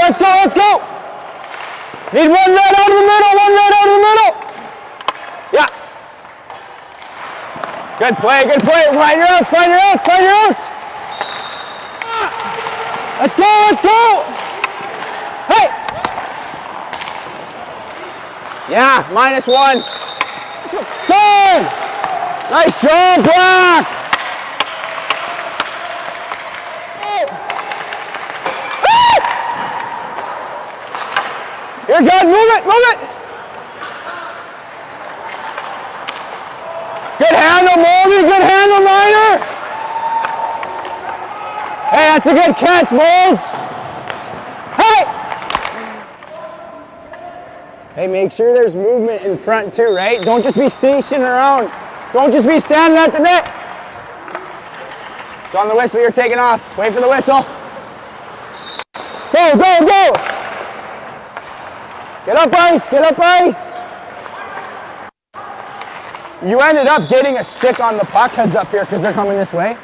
let's go, let's go. Need one red out of the middle, one red out of the middle. Yeah. Good play, good play. Find your outs, find your outs, find your outs. Let's go, let's go. Hey. Yeah, -1. Good. Nice job, Black. You're good, move it, move it. Good handle, Moldy, good handle, Miner. Hey, that's a good catch, Molds. Hey! Hey, make sure there's movement in front too, right? Don't just be stationing around. Don't just be standing at the net. It's on the whistle, you're taking off. Wait for the whistle. Go, go, go! Get up ice, get up ice! You ended up getting a stick on the puck, heads up here because they're coming this way.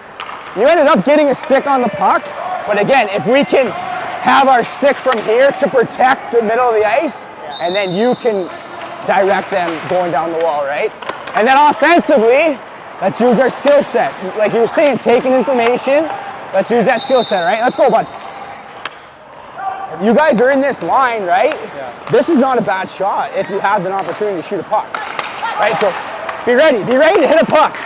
You ended up getting a stick on the puck, but again, if we can have our stick from here to protect the middle of the ice, and then you can direct them going down the wall, right? And then offensively, let's use our skill set. Like you were saying, taking information, let's use that skill set, right? Let's go, bud. You guys are in this line, right? Yeah. This is not a bad shot if you have an opportunity to shoot a puck, right? So be ready to hit a puck.